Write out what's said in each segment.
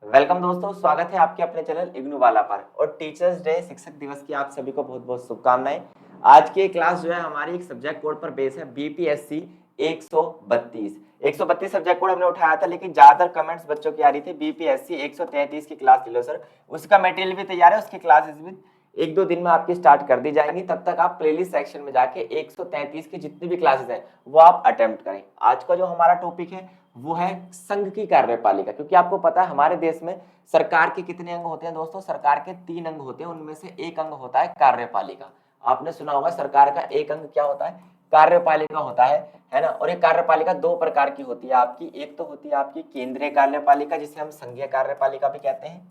Welcome दोस्तों, स्वागत है आपके अपने चैनल इग्नू वाला पर। और टीचर्स डे शिक्षक दिवस की आप सभी को बहुत बहुत शुभकामनाएं। आज की क्लास जो है हमारी एक सब्जेक्ट कोड पर बेस है, बीपीएससी 132 सब्जेक्ट कोड हमने उठाया था, लेकिन ज्यादातर कमेंट्स बच्चों की आ रही थी बीपीएससी 133 की क्लास ले लो सर। उसका मटेरियल भी तैयार है, उसकी क्लासेस भी एक दो दिन में आपकी स्टार्ट कर दी जाएंगी। तब तक आप प्लेलिस्ट सेक्शन में जाके 133 की जितनी भी क्लासेस हैं वो आप अटेम्प्ट करें। आज का जो हमारा टॉपिक है वो है संघ की कार्यपालिका। क्योंकि आपको पता है हमारे देश में सरकार के कितने अंग होते हैं दोस्तों? सरकार के 3 अंग होते हैं, उनमें से एक अंग होता है कार्यपालिका। आपने सुना होगा सरकार का एक अंग क्या होता है? कार्यपालिका होता है ना। और ये कार्यपालिका दो प्रकार की होती है आपकी। एक तो होती है आपकी केंद्रीय कार्यपालिका, जिसे हम संघीय कार्यपालिका भी कहते हैं।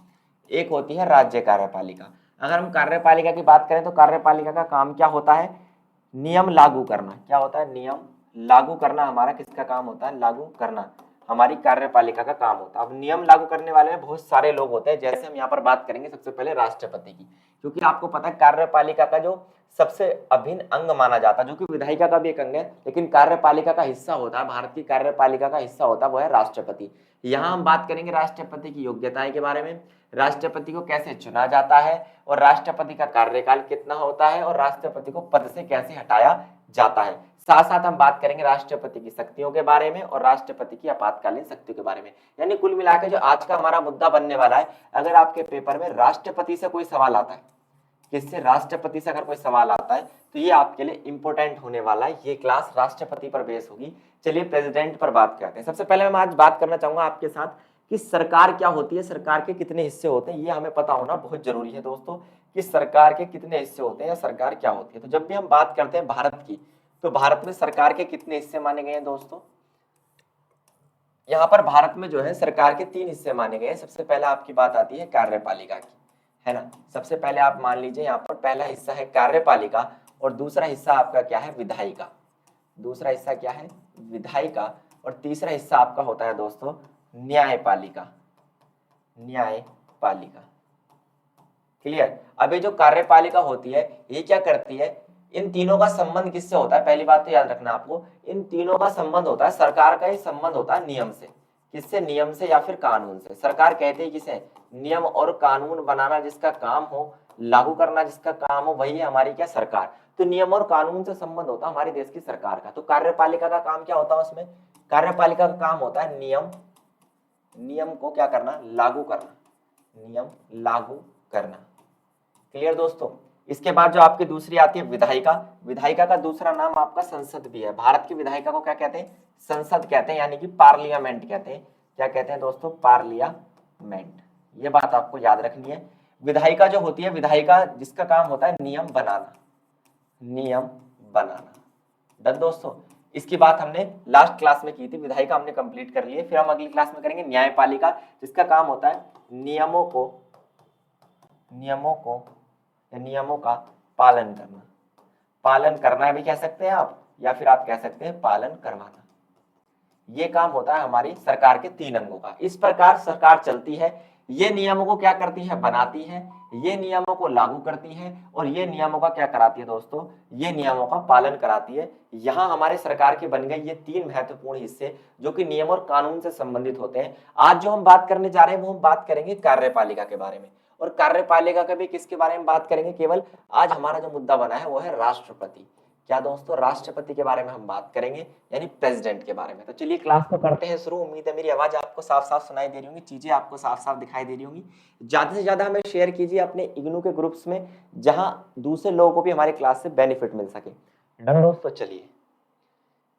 एक होती है राज्य कार्यपालिका। अगर हम कार्यपालिका की बात करें तो कार्यपालिका का काम क्या होता है? नियम लागू करना। क्या होता है? नियम लागू करना हमारा किसका काम होता है? लागू करना हमारी कार्यपालिका का काम होता है। अब नियम लागू करने वाले में बहुत सारे लोग होते हैं, जैसे हम यहाँ पर बात करेंगे सबसे पहले राष्ट्रपति की। क्योंकि आपको पता है कार्यपालिका का जो सबसे अभिन्न अंग माना जाता है, जो कि विधायिका का भी एक अंग है लेकिन कार्यपालिका का हिस्सा होता है, भारत की कार्यपालिका का हिस्सा होता है, वो है राष्ट्रपति। यहाँ हम बात करेंगे राष्ट्रपति की योग्यताएं के बारे में, राष्ट्रपति को कैसे चुना जाता है और राष्ट्रपति का कार्यकाल कितना होता है और राष्ट्रपति को पद से कैसे हटाया जाता है। साथ साथ हम बात करेंगे राष्ट्रपति की शक्तियों के बारे में और राष्ट्रपति की आपातकालीन शक्तियों के बारे में। यानी कुल मिलाकर जो आज का हमारा मुद्दा बनने वाला है, अगर आपके पेपर में राष्ट्रपति से कोई सवाल आता है, किससे? राष्ट्रपति से अगर कोई सवाल आता है तो ये आपके लिए इंपॉर्टेंट होने वाला है। ये क्लास राष्ट्रपति पर बेस होगी। चलिए प्रेसिडेंट पर बात करते हैं। सबसे पहले मैं आज बात करना चाहूंगा आपके साथ कि सरकार क्या होती है, सरकार के कितने हिस्से होते हैं। ये हमें पता होना बहुत जरूरी है दोस्तों कि सरकार के कितने हिस्से होते हैं या सरकार क्या होती है। तो जब भी हम बात करते हैं भारत की, तो भारत में सरकार के कितने हिस्से माने गए हैं दोस्तों? यहाँ पर भारत में जो है सरकार के 3 हिस्से माने गए हैं। सबसे पहले आपकी बात आती है कार्यपालिका की, है ना। सबसे पहले आप मान लीजिए यहाँ पर पहला हिस्सा है कार्यपालिका और दूसरा हिस्सा आपका क्या है? विधायिका। दूसरा हिस्सा क्या है? विधायिका। और तीसरा हिस्सा आपका होता है दोस्तों न्यायपालिका। न्यायपालिका, क्लियर। अब ये जो कार्यपालिका होती है ये क्या करती है? इन तीनों का संबंध किससे होता है? पहली बात तो याद रखना आपको, इन तीनों का संबंध होता है, सरकार का ही संबंध होता है नियम से। किससे? नियम से या फिर कानून से। सरकार कहते हैं किसे? नियम और कानून बनाना जिसका काम हो, लागू करना जिसका काम हो, वही है हमारी क्या? सरकार। तो नियम और कानून से संबंध होता है हमारे देश की सरकार का। तो कार्यपालिका का काम क्या होता है उसमें? कार्यपालिका का काम होता है नियम को क्या करना? लागू करना। नियम लागू करना, क्लियर दोस्तों। इसके बाद जो आपकी दूसरी आती है विधायिका। विधायिका का दूसरा नाम आपका संसद भी है। भारत की विधायिका को क्या कहते हैं? संसद कहते हैं, यानी कि पार्लियामेंट कहते हैं। क्या कहते हैं दोस्तों? पार्लियामेंट। ये बात आपको याद रखनी है। विधायिका जो होती है, विधायिका जिसका काम होता है नियम बनाना। नियम बनाना, डन दोस्तों। इसकी बात हमने लास्ट क्लास में की थी, विधायिका हमने कंप्लीट कर ली है। फिर हम अगली क्लास में करेंगे न्यायपालिका, जिसका काम होता है नियमों का पालन करना। पालन करना भी कह सकते हैं आप, या फिर आप कह सकते हैं पालन करवाना। ये काम होता है हमारी सरकार के 3 अंगों का। इस प्रकार सरकार चलती है। ये नियमों को क्या करती है? बनाती है। ये नियमों को लागू करती है और ये नियमों का क्या कराती है दोस्तों? ये नियमों का पालन कराती है। यहाँ हमारे सरकार के बन गए ये 3 महत्वपूर्ण हिस्से जो कि नियम और कानून से संबंधित होते हैं। आज जो हम बात करने जा रहे हैं वो हम बात करेंगे कार्यपालिका के बारे में। और कार्यपालिका का भी किसके बारे में बात करेंगे? केवल आज हमारा जो मुद्दा बना है वो है राष्ट्रपति। क्या दोस्तों? राष्ट्रपति के बारे में हम बात करेंगे, यानी प्रेसिडेंट के बारे में। तो चलिए क्लास को करते हैं शुरू। उम्मीद है मेरी आवाज आपको साफ साफ सुनाई दे रही होंगी, चीजें आपको साफ साफ दिखाई दे रही होंगी। ज्यादा से ज्यादा हमें शेयर कीजिए अपने इग्नू के ग्रुप्स में, जहां दूसरे लोगों को भी हमारी क्लास से बेनिफिट मिल सके। डन दोस्तों, चलिए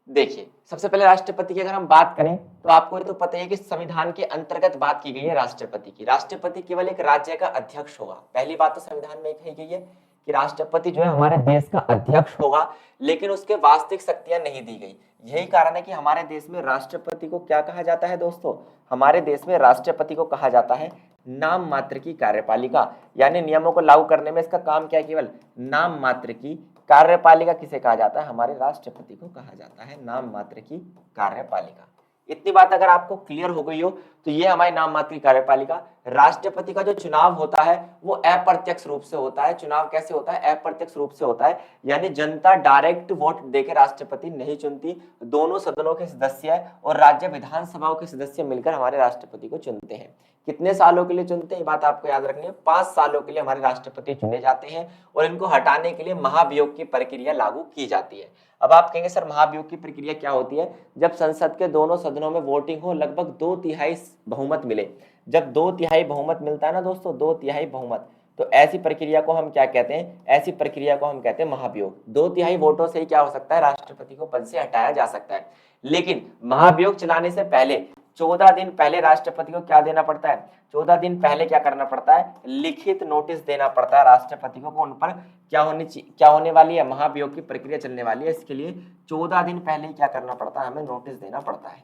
देखिए। सबसे पहले राष्ट्रपति की अगर हम बात करें तो आपको ये तो पता ही है कि संविधान के अंतर्गत बात की गई है राष्ट्रपति की। राष्ट्रपति केवल एक राज्य का अध्यक्ष होगा। पहली बात तो संविधान में कही गई है कि राष्ट्रपति जो है हमारे देश का अध्यक्ष होगा, लेकिन उसके वास्तविक शक्तियां नहीं दी गई। यही कारण है कि हमारे देश में राष्ट्रपति को क्या कहा जाता है दोस्तों? हमारे देश में राष्ट्रपति को कहा जाता है नाम मात्र की कार्यपालिका। यानी नियमों को लागू करने में इसका काम क्या है? केवल नाम मात्र की कार्यपालिका। किसे कहा जाता है? हमारे राष्ट्रपति को कहा जाता है नाम मात्र की कार्यपालिका। इतनी बात अगर आपको क्लियर हो गई हो तो ये हमारी नाम मात्र की कार्यपालिका। राष्ट्रपति का जो चुनाव होता है वो अप्रत्यक्ष रूप से होता है। चुनाव कैसे होता है? अप्रत्यक्ष रूप से होता है, यानी जनता डायरेक्ट वोट देकर राष्ट्रपति नहीं चुनती, दोनों सदनों के सदस्य और राज्य विधानसभाओं के सदस्य मिलकर हमारे राष्ट्रपति को चुनते हैं। कितने सालों के लिए चुनते हैं, ये बात आपको याद रखनी है। 5 सालों के लिए हमारे राष्ट्रपति चुने जाते हैं और इनको हटाने के लिए महाभियोग की प्रक्रिया लागू की जाती है। अब आप कहेंगे सर महाभियोग की प्रक्रिया क्या होती है? जब संसद के दोनों सदनों में वोटिंग हो, लगभग 2/3 बहुमत मिले। जब 2/3 बहुमत मिलता है ना दोस्तों, 2/3 बहुमत, तो ऐसी प्रक्रिया को हम क्या कहते हैं? ऐसी प्रक्रिया को हम कहते हैं महाभियोग। 2/3 वोटों से ही क्या हो सकता है? राष्ट्रपति को पद से हटाया जा सकता है। लेकिन महाभियोग चलाने से पहले 14 दिन पहले राष्ट्रपति को क्या देना पड़ता है? 14 दिन पहले क्या करना पड़ता है? लिखित नोटिस देना पड़ता है राष्ट्रपति को, उन पर क्या होने वाली है? महाभियोग की प्रक्रिया चलने वाली है। इसके लिए 14 दिन पहले क्या करना पड़ता है? हमें नोटिस देना पड़ता है।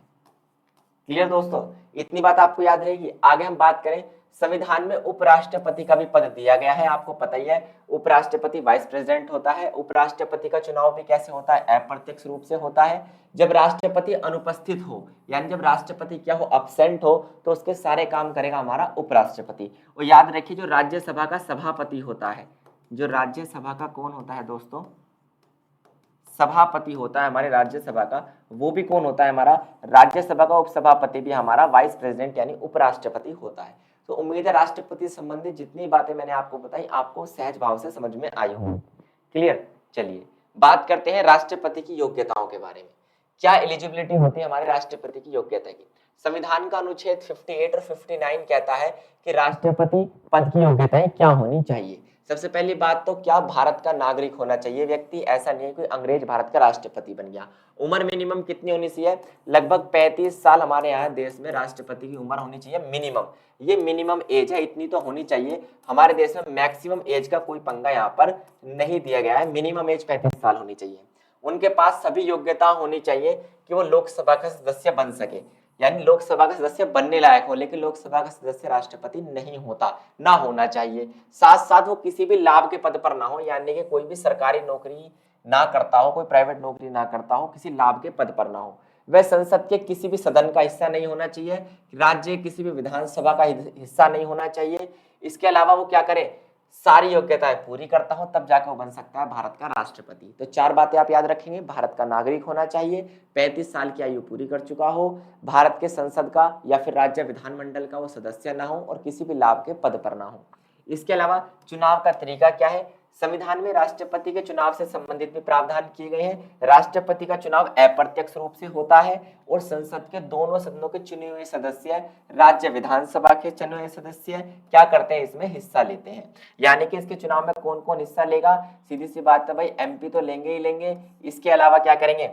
क्लियर दोस्तों? इतनी बात आपको याद रहेगी। आगे हम बात करें, संविधान में उपराष्ट्रपति का भी पद दिया गया है, आपको पता ही है। उपराष्ट्रपति वाइस प्रेसिडेंट होता है। उपराष्ट्रपति का चुनाव भी कैसे होता है? अप्रत्यक्ष रूप से होता है। जब राष्ट्रपति अनुपस्थित हो, यानी जब राष्ट्रपति क्या हो? अब्सेंट हो, तो उसके सारे काम करेगा हमारा उपराष्ट्रपति। और याद रखिए, जो राज्यसभा का सभापति होता है, जो राज्यसभा का कौन होता है दोस्तों? सभापति होता है हमारे राज्यसभा का, वो भी कौन होता है? हमारा राज्यसभा का उपसभापति भी हमारा वाइस प्रेसिडेंट यानी उपराष्ट्रपति होता है। तो उम्मीद है राष्ट्रपति से संबंधित जितनी बातें मैंने आपको बताई आपको सहज भाव से समझ में आई होंगी। क्लियर? चलिए बात करते हैं राष्ट्रपति की योग्यताओं के बारे में। क्या एलिजिबिलिटी होती है हमारे राष्ट्रपति की योग्यता की? संविधान का अनुच्छेद 58 और 59 कहता है कि राष्ट्रपति पद की योग्यताएं क्या होनी चाहिए। सबसे पहली बात तो क्या भारत का नागरिक होना चाहिए व्यक्ति, ऐसा नहीं है कोई अंग्रेज भारत का राष्ट्रपति बन गया। उम्र मिनिमम कितनी होनी चाहिए? लगभग 35 साल हमारे यहाँ देश में राष्ट्रपति की उम्र होनी चाहिए मिनिमम। ये मिनिमम एज है, इतनी तो होनी चाहिए। हमारे देश में मैक्सिमम एज का कोई पंगा यहाँ पर नहीं दिया गया है, मिनिमम एज 35 साल होनी चाहिए। उनके पास सभी योग्यता होनी चाहिए कि वो लोकसभा का सदस्य बन सके, यानी लोकसभा का सदस्य बनने लायक हो, लेकिन लोकसभा का सदस्य राष्ट्रपति नहीं होता, ना होना चाहिए। साथ साथ वो किसी भी लाभ के पद पर ना हो, यानी कि कोई भी सरकारी नौकरी ना करता हो, कोई प्राइवेट नौकरी ना करता हो, किसी लाभ के पद पर ना हो। वह संसद के किसी भी सदन का हिस्सा नहीं होना चाहिए, राज्य किसी भी विधानसभा का हिस्सा नहीं होना चाहिए। इसके अलावा वो क्या करे? सारी योग्यताएं पूरी करता हो, तब जाकर वो बन सकता है भारत का राष्ट्रपति। तो 4 बातें आप याद रखेंगे। भारत का नागरिक होना चाहिए, 35 साल की आयु पूरी कर चुका हो, भारत के संसद का या फिर राज्य विधानमंडल का वो सदस्य ना हो और किसी भी लाभ के पद पर ना हो। इसके अलावा चुनाव का तरीका क्या है? संविधान में राष्ट्रपति के चुनाव से संबंधित भी प्रावधान किए गए हैं। राष्ट्रपति का चुनाव अप्रत्यक्ष रूप से होता है और संसद के दोनों सदनों के चुने हुए सदस्य, राज्य विधानसभा के चुने हुए सदस्य क्या करते हैं? इसमें हिस्सा लेते हैं। यानी कि इसके चुनाव में कौन कौन हिस्सा लेगा? सीधी सी बात है भाई, एमपी तो लेंगे ही लेंगे, इसके अलावा क्या करेंगे?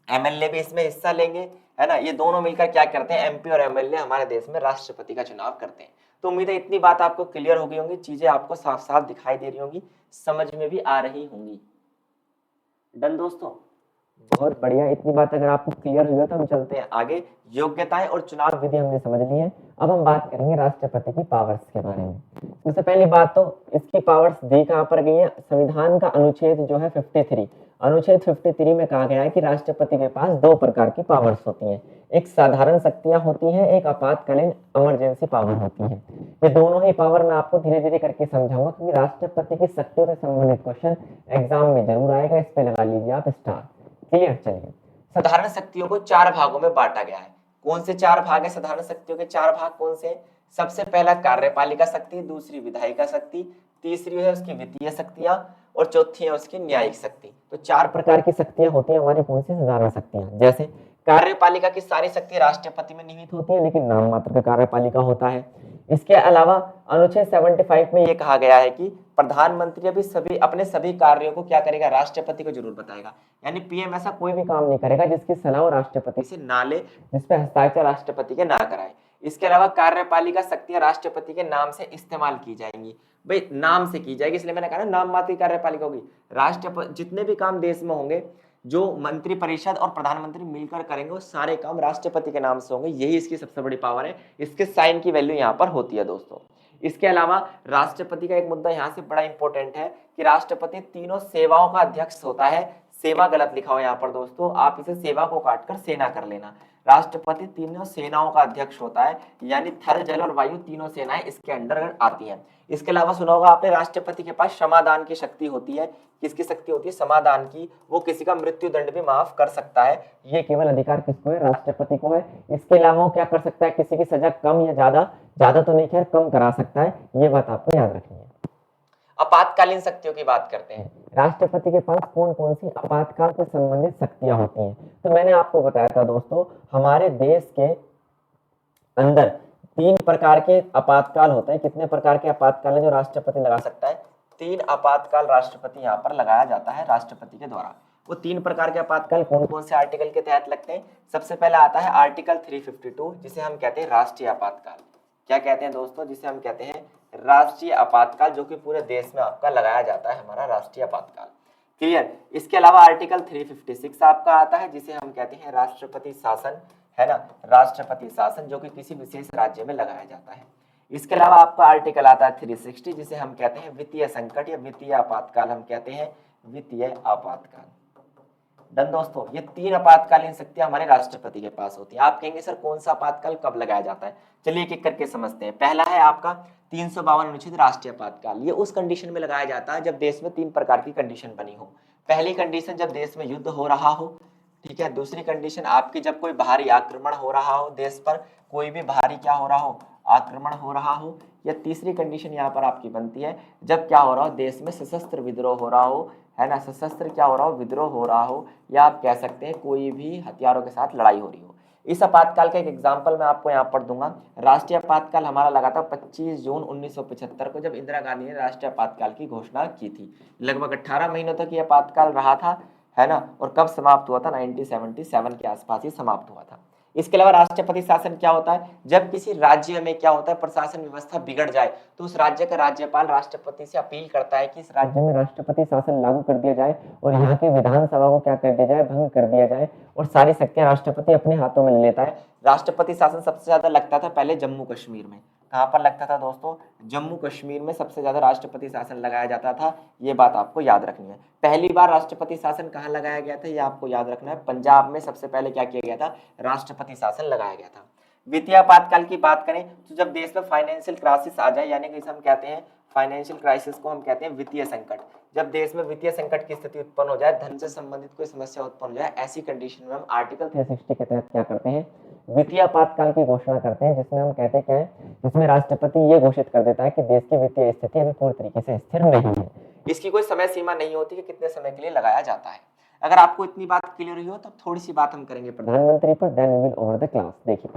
एमएलए भी इसमें हिस्सा लेंगे, है ना। ये दोनों मिलकर क्या करते हैं? एमपी और एमएलए हमारे देश में राष्ट्रपति का चुनाव करते हैं। तो उम्मीद है इतनी बात आपको क्लियर हो गई होंगी, चीजें आपको साफ साफ दिखाई दे रही होंगी, समझ में भी आ रही होंगी। डन दोस्तों? बहुत बढ़िया। इतनी बात अगर आपको क्लियर हुई है तो हम चलते हैं आगे। योग्यताएं और चुनाव विधि हमने समझ ली है। अब हम बात करेंगे राष्ट्रपति की पावर्स के बारे में। सबसे पहली बात तो इसकी पावर्स दी कहां पर गई है? संविधान का अनुच्छेद जो है 53, अनुच्छेद 53 में कहा गया है कि राष्ट्रपति के पास 2 प्रकार की पावर्स होती हैं। एक साधारण शक्तियां होती हैं, एक आपातकालीन इमरजेंसी पावर होती है। ये दोनों ही पावर मैं आपको धीरे धीरे करके समझाऊंगा, क्योंकि राष्ट्रपति की शक्तियों से संबंधित क्वेश्चन एग्जाम में जरूर आएगा। इस पे लगा लीजिए आप स्टार। क्लियर? चलिए, साधारण शक्तियों को 4 भागों में बांटा गया है। कौन से 4 भाग है साधारण शक्तियों के? 4 भाग कौन से? सबसे पहला कार्यपालिका शक्ति, दूसरी विधायिका शक्ति, तीसरी है उसकी वित्तीय शक्तियां और चौथी है उसकी न्यायिक शक्ति। तो 4 प्रकार की शक्तियां होती है हमारी। कौन सी? साधारण शक्तियां। जैसे कार्यपालिका की सारी शक्ति राष्ट्रपति में निहित होती है, लेकिन नाम मात्र का कार्यपालिका होता है। इसके अलावा अनुच्छेद 75 में यह कहा गया है कि प्रधानमंत्री अभी अपने सभी कार्यों को क्या करेगा? राष्ट्रपति को जरूर बताएगा। यानी पीएम ऐसा कोई भी काम नहीं करेगा जिसकी सलाह राष्ट्रपति से ना ले, जिसपे हस्ताक्षर राष्ट्रपति के ना कराए। इसके अलावा कार्यपालिका शक्तियां राष्ट्रपति के नाम से इस्तेमाल की जाएंगी। भाई नाम से की जाएगी, इसलिए मैंने कहा ना नाम मात्र की कार्यपालिका होगी। राष्ट्रपति जितने भी काम देश में होंगे, जो मंत्री परिषद और प्रधानमंत्री मिलकर करेंगे, वो सारे काम राष्ट्रपति के नाम से होंगे। यही इसकी सबसे बड़ी पावर है। इसके साइन की वैल्यू यहाँ पर होती है दोस्तों। इसके अलावा राष्ट्रपति का एक मुद्दा यहाँ से बड़ा इंपॉर्टेंट है कि राष्ट्रपति तीनों सेवाओं का अध्यक्ष होता है। सेवा गलत लिखा हुआ यहाँ पर दोस्तों, आप इसे सेवा को काटकर सेना कर लेना। राष्ट्रपति तीनों सेनाओं का अध्यक्ष होता है, यानी थल, जल और वायु तीनों सेनाएं इसके अंडर आती हैं। इसके अलावा सुना होगा आपने, राष्ट्रपति के पास क्षमादान की शक्ति होती है। किसकी शक्ति होती है? समाधान की। वो किसी का मृत्यु दंड भी माफ कर सकता है। ये केवल अधिकार किसको है? राष्ट्रपति को है। इसके अलावा वो क्या कर सकता है? किसी की सजा कम या ज्यादा तो नहीं, खैर कम करा सकता है। ये बात आपको याद रखनी है। आपातकालीन शक्तियों की बात करते हैं। राष्ट्रपति के पास कौन कौन सी आपातकाल से संबंधित शक्तियां होती हैं? तो मैंने आपको बताया था दोस्तों, हमारे देश के अंदर 3 प्रकार के आपातकाल होते हैं। कितने प्रकार के आपातकाल है जो राष्ट्रपति लगा सकता है? 3 आपातकाल राष्ट्रपति यहाँ पर लगाया जाता है राष्ट्रपति के द्वारा। वो 3 प्रकार के आपातकाल कौन कौन से आर्टिकल के तहत लगते हैं? सबसे पहला आता है आर्टिकल 352, जिसे हम कहते हैं राष्ट्रीय आपातकाल। क्या कहते हैं दोस्तों? जिसे हम कहते हैं राष्ट्रीय आपातकाल, जो कि पूरे देश में आपका लगाया जाता है, हमारा राष्ट्रीय आपातकाल। क्लियर? इसके अलावा आर्टिकल 356 आपका आता है, जिसे हम कहते हैं राष्ट्रपति शासन, है ना, राष्ट्रपति शासन, जो कि किसी विशेष राज्य में लगाया जाता है। इसके अलावा आपका आर्टिकल आता है 360, जिसे हम कहते हैं वित्तीय संकट या वित्तीय आपातकाल। हम कहते हैं वित्तीय आपातकाल। डन दोस्तों, ये 3 आपातकालीन शक्तियां हमारे राष्ट्रपति के पास होती है। आप कहेंगे सर कौन सा आपातकाल कब लगाया जाता है? चलिए एक एक करके समझते हैं। पहला है आपका 352 अनुच्छेद राष्ट्रीय आपातकाल। ये उस कंडीशन में लगाया जाता है जब देश में 3 प्रकार की कंडीशन बनी हो। पहली कंडीशन, जब देश में युद्ध हो रहा हो, ठीक है। दूसरी कंडीशन आपकी, जब कोई बाहरी आक्रमण हो रहा हो, देश पर कोई भी बाहरी क्या हो रहा हो? आक्रमण हो रहा हो। या तीसरी कंडीशन यहाँ पर आपकी बनती है, जब क्या हो रहा हो? देश में सशस्त्र विद्रोह हो रहा हो, है ना, सशस्त्र क्या हो रहा हो? विद्रोह हो रहा हो, या आप कह सकते हैं कोई भी हथियारों के साथ लड़ाई हो रही हो। इस आपातकाल का एक एग्जाम्पल मैं आपको यहाँ पर दूंगा। राष्ट्रीय आपातकाल हमारा लगा था 25 जून 1975 को, जब इंदिरा गांधी ने राष्ट्रीय आपातकाल की घोषणा की थी। लगभग 18 महीनों तक ये आपातकाल रहा था, है ना। और कब समाप्त हुआ था? 1977 के आसपास ही समाप्त हुआ था। इसके अलावा राष्ट्रपति शासन क्या होता है? जब किसी राज्य में क्या होता है? प्रशासन व्यवस्था बिगड़ जाए तो उस राज्य का राज्यपाल राष्ट्रपति से अपील करता है कि इस राज्य में राष्ट्रपति शासन लागू कर दिया जाए और यहाँ की विधानसभा को क्या कर दिया जाए? भंग कर दिया जाए, और सारी शक्तियां राष्ट्रपति अपने हाथों में ले लेता है। राष्ट्रपति शासन सबसे ज्यादा लगता था पहले जम्मू कश्मीर में। कहाँ पर लगता था दोस्तों? जम्मू कश्मीर में सबसे ज्यादा राष्ट्रपति शासन लगाया जाता था। ये बात आपको याद रखनी है। पहली बार राष्ट्रपति शासन कहाँ लगाया गया था? ये आपको याद रखना है। पंजाब में सबसे पहले क्या किया गया था? राष्ट्रपति शासन लगाया गया था। वित्तीय आपातकाल की बात करें तो जब देश में फाइनेंशियल क्राइसिस आ जाए, यानी कि हम कहते हैं फाइनेंशियल क्राइसिस को हम कहते हैं वित्तीय संकट। जब देश में वित्तीय संकट की स्थिति उत्पन्न हो जाए, धन से संबंधित कोई समस्या उत्पन्न हो जाए, ऐसी कंडीशन में हम आर्टिकल 360 के तहत क्या करते हैं? वित्तीय आपातकाल की घोषणा करते हैं, जिसमें हम कहते हैं क्या है? जिसमें राष्ट्रपति ये घोषित कर देता है कि देश की वित्तीय स्थिति अभी पूरी तरीके से स्थिर नहीं है। इसकी कोई समय सीमा नहीं होती कि कितने समय के लिए लगाया जाता है। अगर आपको इतनी बात क्लियर हुई हो तो थोड़ी सी बात हम करेंगे प्रधानमंत्री पर, then we will over the class. देखिए,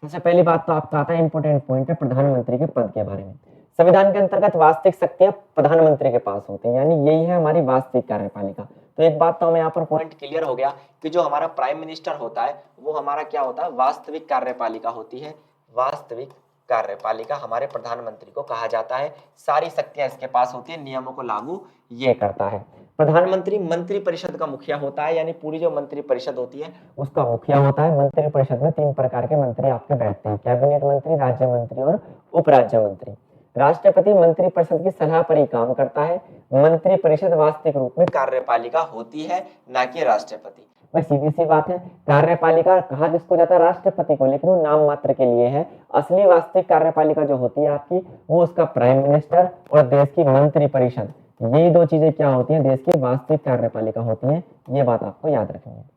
सबसे पहली बात तो आपका आता है इंपोर्टेंट पॉइंट है प्रधानमंत्री के पद के बारे में। संविधान के अंतर्गत वास्तविक शक्तियां प्रधानमंत्री के पास होती है, यानी यही है हमारी वास्तविक कार्यपालिका। तो एक बात तो हमें यहाँ पर पॉइंट क्लियर हो गया कि जो हमारा प्राइम मिनिस्टर होता है वो हमारा क्या होता है? वास्तविक कार्यपालिका होती है। वास्तविक कार्यपालिका हमारे प्रधानमंत्री को कहा जाता है। सारी शक्तियां इसके पास होती है, नियमों को लागू ये करता है। प्रधानमंत्री मंत्री परिषद का मुखिया होता है, यानी पूरी जो मंत्री परिषद होती है उसका मुखिया होता है। मंत्री परिषद में 3 प्रकार के मंत्री आपके बैठते हैं, कैबिनेट मंत्री, राज्य मंत्री और उप राज्य मंत्री। राष्ट्रपति मंत्री परिषद की सलाह पर ही काम करता है। मंत्री परिषद वास्तविक रूप में कार्यपालिका होती है, ना कि राष्ट्रपति। भाई सीधी सी बात है, कार्यपालिका कहा किसको जाता है? राष्ट्रपति को, लेकिन वो नाम मात्र के लिए है। असली वास्तविक कार्यपालिका जो होती है आपकी, वो उसका प्राइम मिनिस्टर और देश की मंत्री परिषद, यही 2 चीजें क्या होती हैं? देश की वास्तविक कार्यपालिका होती हैं। ये बात आपको याद रखनी है।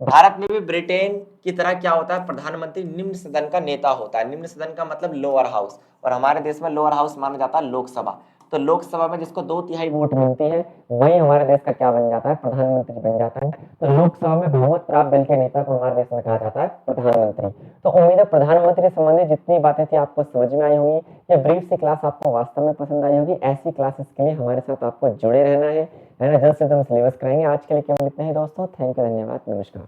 भारत में भी ब्रिटेन की तरह क्या होता है? प्रधानमंत्री निम्न सदन का नेता होता है। निम्न सदन का मतलब लोअर हाउस, और हमारे देश में लोअर हाउस माना जाता है लोकसभा। तो लोकसभा में जिसको 2/3 वोट मिलती है वही हमारे देश का क्या बन जाता है? प्रधानमंत्री बन जाता है। तो लोकसभा में बहुमत प्राप्त दल के नेता को हमारे देश में कहा जाता है प्रधानमंत्री। तो उम्मीद है प्रधानमंत्री से संबंधित जितनी बातें थी आपको समझ में आई होंगी। ये ब्रीफ सी क्लास आपको वास्तव में पसंद आई होगी। ऐसी क्लासेस के लिए हमारे साथ आपको जुड़े रहना है ना। जल्द से जल्द सिलेबस कराएंगे। आज के लिए केवल इतना ही दोस्तों। थैंक यू, धन्यवाद, नमस्कार।